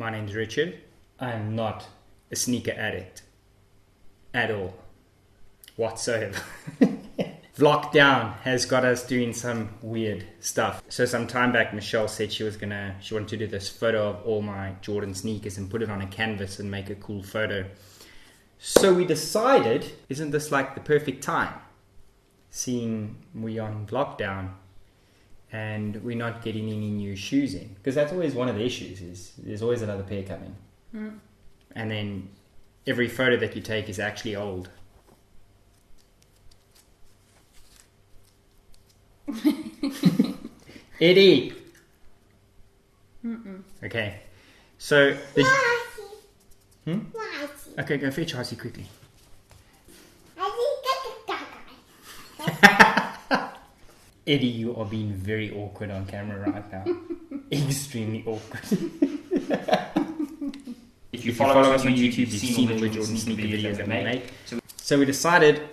My name's Richard. I am not a sneaker addict. At all. Whatsoever. Vlockdown has got us doing some weird stuff. So some time back, Michelle said she wanted to do this photo of all my Jordan sneakers and put it on a canvas and make a cool photo. So we decided, isn't this like the perfect time? Seeing we on Vlockdown and we're not getting any new shoes in. Because that's always one of the issues, is there's always another pair coming. Mm. And then every photo that you take is actually old. Eddie! Mm-mm. Okay. So... Okay, go fetch Icy quickly. Eddie, you are being very awkward on camera right now. Extremely awkward. If you follow us on YouTube, you've seen all the Jordan sneaker videos that we make. So we decided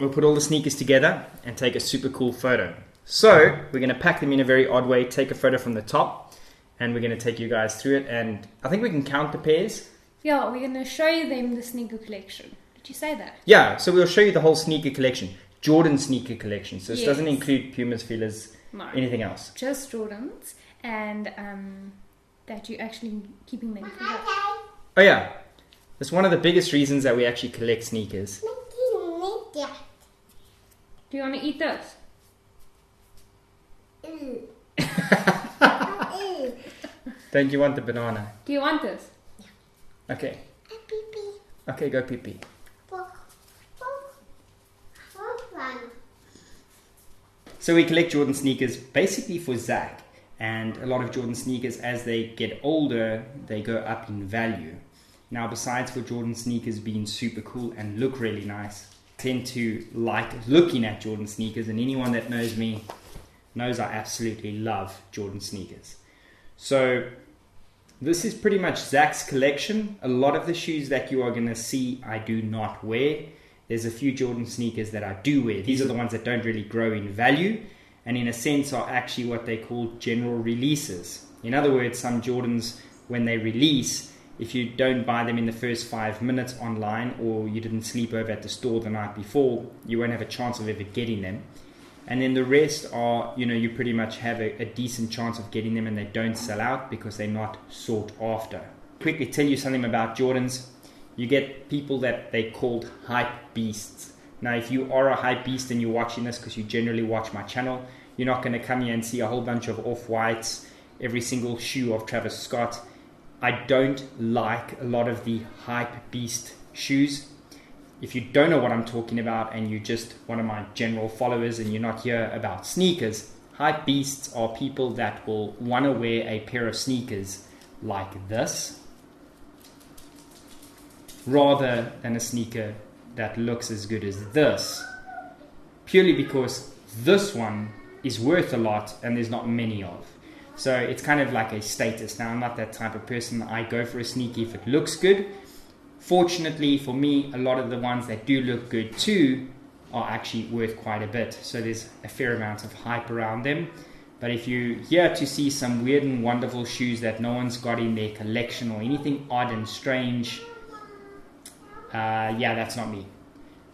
we'll put all the sneakers together and take a super cool photo. So we're going to pack them in a very odd way, take a photo from the top, and we're going to take you guys through it. And I think we can count the pairs. Yeah, we're going to show you them the sneaker collection. Did you say that? Yeah, so we'll show you the whole sneaker collection. Jordan sneaker collection. So this doesn't include Pumas, Filas, anything else. Just Jordans, and that you're actually keeping them for that. Oh yeah, that's one of the biggest reasons that we actually collect sneakers. Do you want to eat those? Don't you want the banana? Do you want this? Yeah. Okay. Okay, go pee pee. So we collect Jordan sneakers basically for Zach, and a lot of Jordan sneakers, as they get older, they go up in value. Now, besides for Jordan sneakers being super cool and look really nice, I tend to like looking at Jordan sneakers, and anyone that knows me knows I absolutely love Jordan sneakers. So this is pretty much Zach's collection. A lot of the shoes that you are going to see I do not wear. There's a few Jordan sneakers that I do wear. These are the ones that don't really grow in value, and in a sense are actually what they call general releases. In other words, some Jordans, when they release, if you don't buy them in the first 5 minutes online, or you didn't sleep over at the store the night before, you won't have a chance of ever getting them. And then the rest are, you pretty much have a decent chance of getting them, and they don't sell out because they're not sought after. Quickly tell you something about Jordans. You get people that they called hype beasts. Now, if you are a hype beast and you're watching this because you generally watch my channel, you're not going to come here and see a whole bunch of off-whites, every single shoe of Travis Scott. I don't like a lot of the hype beast shoes. If you don't know what I'm talking about and you're just one of my general followers and you're not here about sneakers, hype beasts are people that will want to wear a pair of sneakers like this, rather than a sneaker that looks as good as this, purely because this one is worth a lot and there's not many of. So it's kind of like a status. Now, I'm not that type of person. I go for a sneaker if it looks good. Fortunately for me, a lot of the ones that do look good too are actually worth quite a bit. So there's a fair amount of hype around them. But if you're here to see some weird and wonderful shoes that no one's got in their collection or anything odd and strange, yeah, that's not me.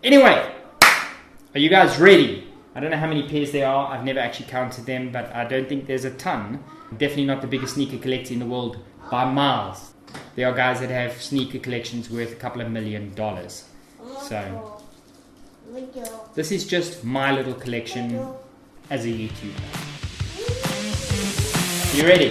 Anyway, are you guys ready? I don't know how many pairs there are. I've never actually counted them, but I don't think there's a ton. Definitely not the biggest sneaker collector in the world by miles. There are guys that have sneaker collections worth a couple of $1 million. So this is just my little collection as a YouTuber. You ready?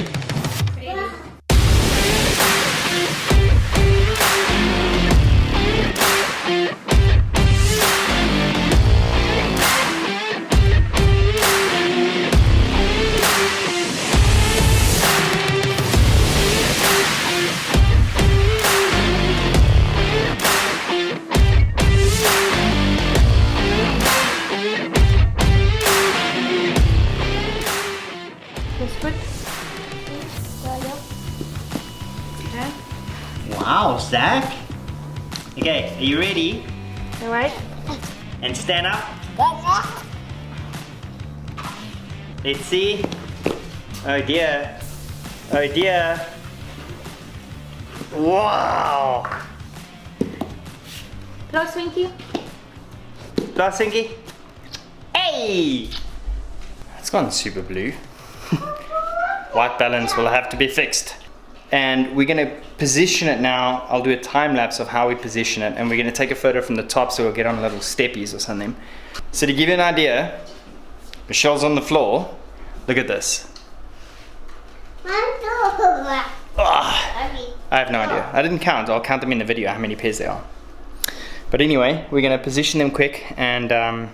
Wow, Zach. Okay, are you ready? Alright. And stand up. Let's see. Oh dear. Oh dear. Wow! Plus, Winky. Plus, Winky. Hey! It's gone super blue. White balance will have to be fixed. And we're gonna position it now. I'll do a time lapse of how we position it, and we're gonna take a photo from the top so we'll get on little steppies or something. So to give you an idea, Michelle's on the floor. Look at this. I have no idea. I didn't count. I'll count them in the video how many pairs there are. But anyway, we're gonna position them quick, and are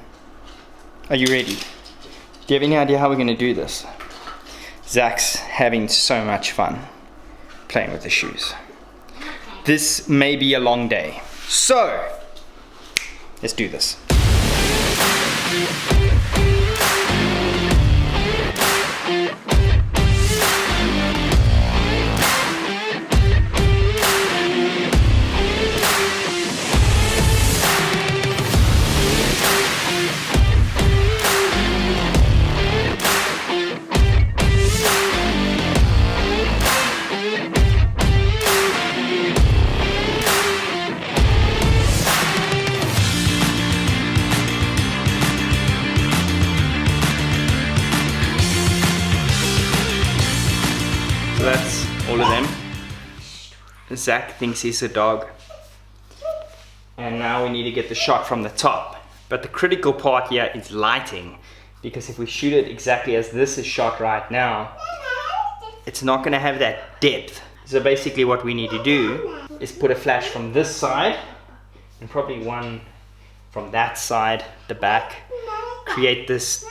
you ready? Do you have any idea how we're gonna do this? Zach's having so much fun playing with the shoes. This may be a long day. So, let's do this. That's all of them. Zach thinks he's a dog. And now we need to get the shot from the top. But the critical part here is lighting. Because if we shoot it exactly as this is shot right now, it's not going to have that depth. So basically what we need to do is put a flash from this side and probably one from that side, the back, create this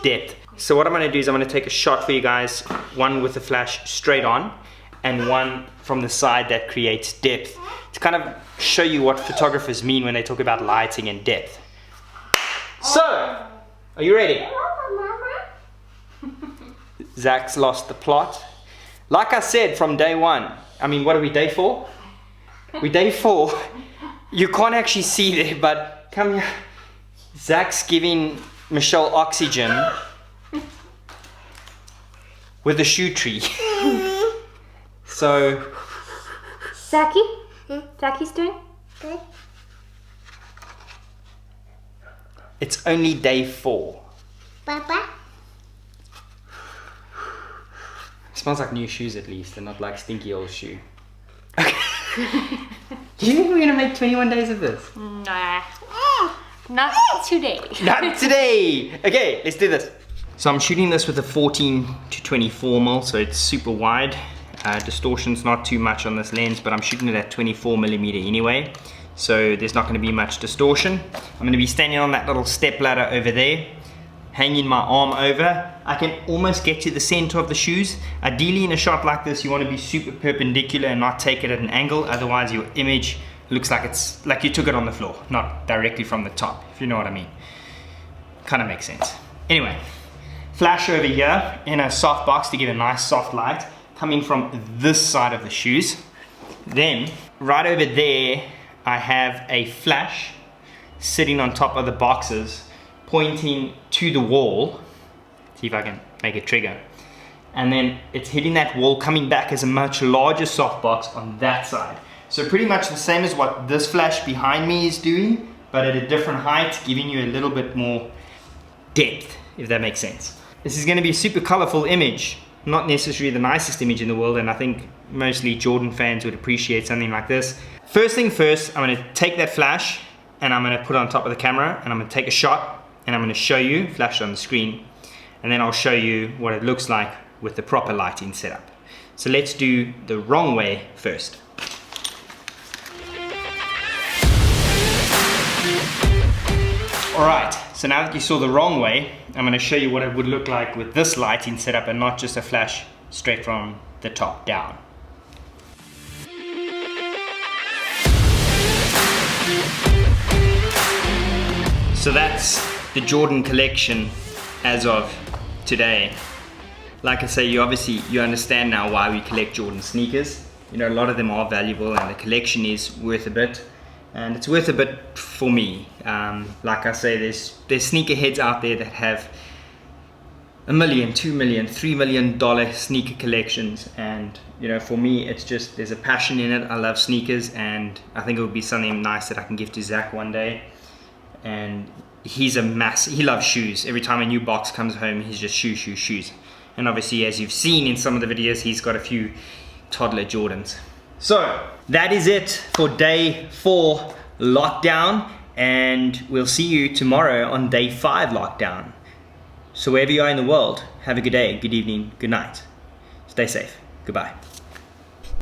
depth. So what I'm going to do is I'm going to take a shot for you guys, one with the flash straight on and one from the side that creates depth, to kind of show you what photographers mean when they talk about lighting and depth. So, are you ready? Zach's lost the plot. Like I said from day one, I mean, what are we, day 4? We're day 4. You can't actually see there, but come here. Zach's giving Michelle oxygen with a shoe tree. So, Zachy? Zachy's doing? Good. it's only day 4. Papa? It smells like new shoes at least, and not like stinky old shoe. Do you think we're gonna make 21 days of this? Nah. Not today. Not today! Okay, let's do this. So I'm shooting this with a 14 to 24 mm, so it's super wide. Distortion's not too much on this lens, but I'm shooting it at 24 mm anyway, so there's not going to be much distortion. I'm going to be standing on that little step ladder over there, hanging my arm over. I can almost get to the center of the shoes. Ideally in a shot like this, you want to be super perpendicular and not take it at an angle, otherwise your image looks like it's like you took it on the floor, not directly from the top, if you know what I mean. Kind of makes sense. Anyway, flash over here in a soft box to get a nice soft light coming from this side of the shoes. Then right over there I have a flash sitting on top of the boxes pointing to the wall. See if I can make it trigger. And then it's hitting that wall, coming back as a much larger softbox on that side. So pretty much the same as what this flash behind me is doing, but at a different height, giving you a little bit more depth, if that makes sense. This is going to be a super colorful image, not necessarily the nicest image in the world, and I think mostly Jordan fans would appreciate something like this. First thing first, I'm going to take that flash and I'm going to put it on top of the camera, and I'm going to take a shot and I'm going to show you, flash it on the screen, and then I'll show you what it looks like with the proper lighting setup. So let's do the wrong way first. Alright, so now that you saw the wrong way, I'm going to show you what it would look like with this lighting setup and not just a flash straight from the top down. So that's the Jordan collection as of today. Like I say, you understand now why we collect Jordan sneakers. You know, a lot of them are valuable and the collection is worth a bit. And it's worth a bit for me. Like I say, there's sneakerheads out there that have $1 million, $2 million, $3 million sneaker collections, and you know, for me, it's just, there's a passion in it. I love sneakers, and I think it would be something nice that I can give to Zach one day. And he loves shoes. Every time a new box comes home, he's just shoes. And obviously, as you've seen in some of the videos, he's got a few toddler Jordans. So that is it for day 4 lockdown, and we'll see you tomorrow on day 5 lockdown. So wherever you are in the world, have a good day, good evening, good night. Stay safe. Goodbye.